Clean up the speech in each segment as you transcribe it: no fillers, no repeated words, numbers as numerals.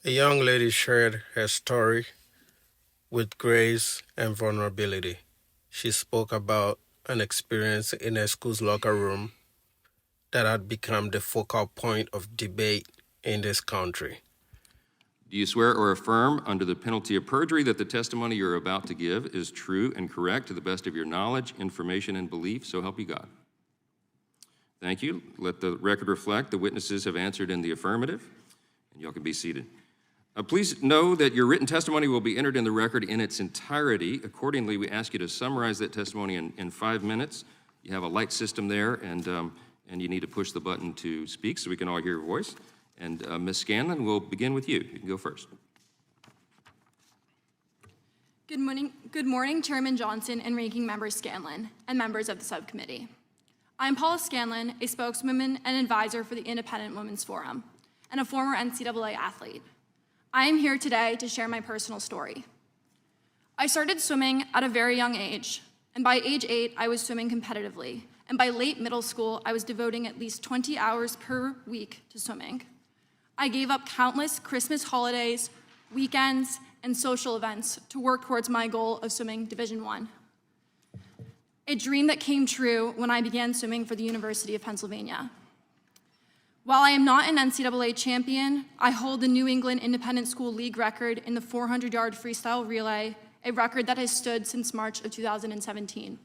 A young lady shared her story with grace and vulnerability. She spoke about an experience in her school's locker room that had become the focal point of debate in this country. Do you swear or affirm under the penalty of perjury that the testimony you're about to give is true and correct to the best of your knowledge, information, and belief, so help you God? Thank you. Let the record reflect the witnesses have answered in the affirmative, and y'all can be seated. Please know that your written testimony will be entered in the record in its entirety. Accordingly, we ask you to summarize that testimony in 5 minutes. You have a light system there, and you need to push the button to speak so we can all hear your voice. And Ms. Scanlon, we'll begin with you. You can go first. Good morning, Chairman Johnson and Ranking Member Scanlon, and members of the subcommittee. I'm Paula Scanlon, a spokeswoman and advisor for the Independent Women's Forum, and a former NCAA athlete. I am here today to share my personal story. I started swimming at a very young age, and by age 8, I was swimming competitively, and by late middle school, I was devoting at least 20 hours per week to swimming. I gave up countless Christmas holidays, weekends, and social events to work towards my goal of swimming Division I. A dream that came true when I began swimming for the University of Pennsylvania. While I am not an NCAA champion, I hold the New England Independent School League record in the 400-yard freestyle relay, a record that has stood since March of 2017.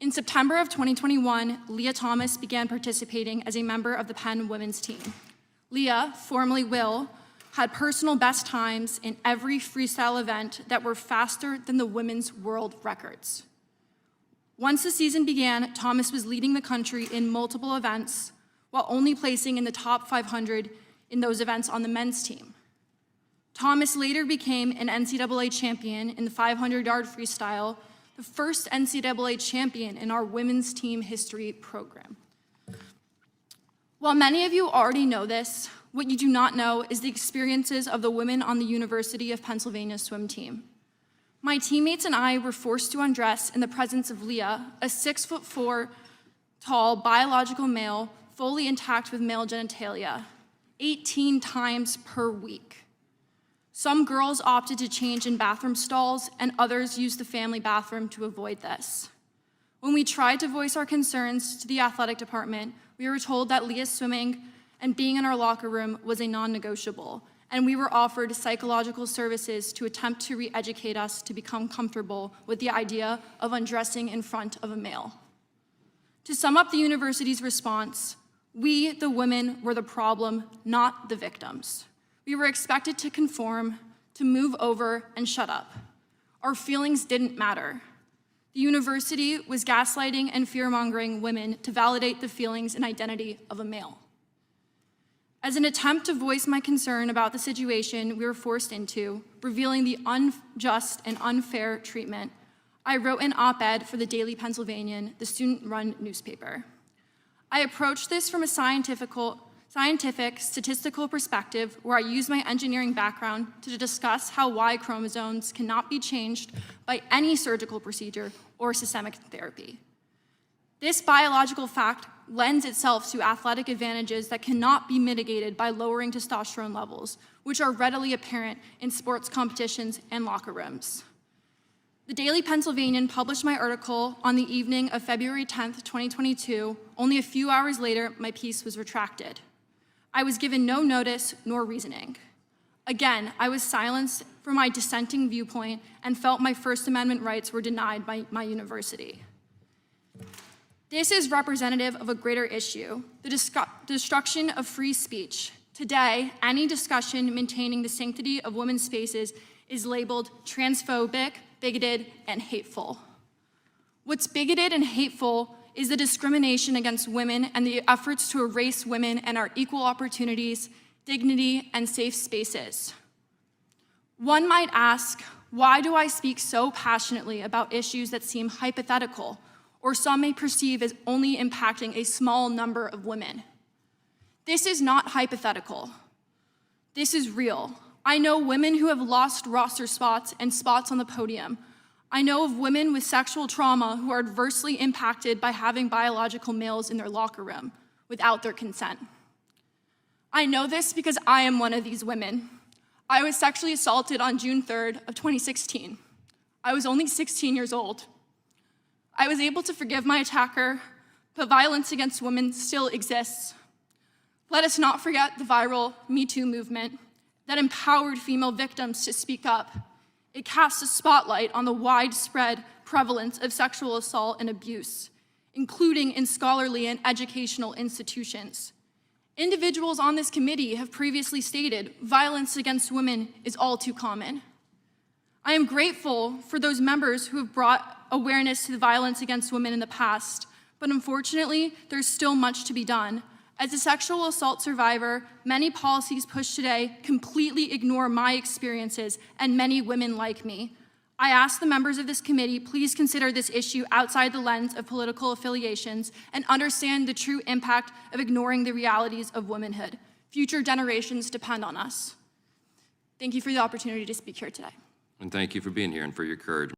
In September of 2021, Leah Thomas began participating as a member of the Penn women's team. Leah, formerly Will, had personal best times in every freestyle event that were faster than the women's world records. Once the season began, Thomas was leading the country in multiple events, while only placing in the top 500 in those events on the men's team. Thomas later became an NCAA champion in the 500-yard freestyle, the first NCAA champion in our women's team history program. While many of you already know this, what you do not know is the experiences of the women on the University of Pennsylvania swim team. My teammates and I were forced to undress in the presence of Leah, a 6'4" tall biological male, fully intact with male genitalia, 18 times per week. Some girls opted to change in bathroom stalls, and others used the family bathroom to avoid this. When we tried to voice our concerns to the athletic department, we were told that Leah's swimming and being in our locker room was a non-negotiable, and we were offered psychological services to attempt to re-educate us to become comfortable with the idea of undressing in front of a male. To sum up the university's response, we, the women, were the problem, not the victims. We were expected to conform, to move over, and shut up. Our feelings didn't matter. The university was gaslighting and fear-mongering women to validate the feelings and identity of a male. As an attempt to voice my concern about the situation we were forced into, revealing the unjust and unfair treatment, I wrote an op-ed for the Daily Pennsylvanian, the student-run newspaper. I approached this from a scientific, statistical perspective where I used my engineering background to discuss how Y chromosomes cannot be changed by any surgical procedure or systemic therapy. This biological fact lends itself to athletic advantages that cannot be mitigated by lowering testosterone levels, which are readily apparent in sports competitions and locker rooms. The Daily Pennsylvanian published my article on the evening of February 10th, 2022. Only a few hours later, my piece was retracted. I was given no notice nor reasoning. Again, I was silenced for my dissenting viewpoint and felt my First Amendment rights were denied by my university. This is representative of a greater issue, the destruction of free speech. Today, any discussion maintaining the sanctity of women's spaces is labeled transphobic, bigoted, and hateful. What's bigoted and hateful is the discrimination against women and the efforts to erase women and our equal opportunities, dignity, and safe spaces. One might ask, why do I speak so passionately about issues that seem hypothetical, or some may perceive as only impacting a small number of women? This is not hypothetical. This is real. I know women who have lost roster spots and spots on the podium. I know of women with sexual trauma who are adversely impacted by having biological males in their locker room without their consent. I know this because I am one of these women. I was sexually assaulted on June 3rd of 2016. I was only 16 years old. I was able to forgive my attacker, but violence against women still exists. Let us not forget the viral Me Too movement that empowered female victims to speak up. It casts a spotlight on the widespread prevalence of sexual assault and abuse, including in scholarly and educational institutions. Individuals on this committee have previously stated violence against women is all too common. I am grateful for those members who have brought awareness to the violence against women in the past, but unfortunately, there's still much to be done. As a sexual assault survivor, many policies pushed today completely ignore my experiences and many women like me. I ask the members of this committee, please consider this issue outside the lens of political affiliations and understand the true impact of ignoring the realities of womanhood. Future generations depend on us. Thank you for the opportunity to speak here today. And thank you for being here and for your courage.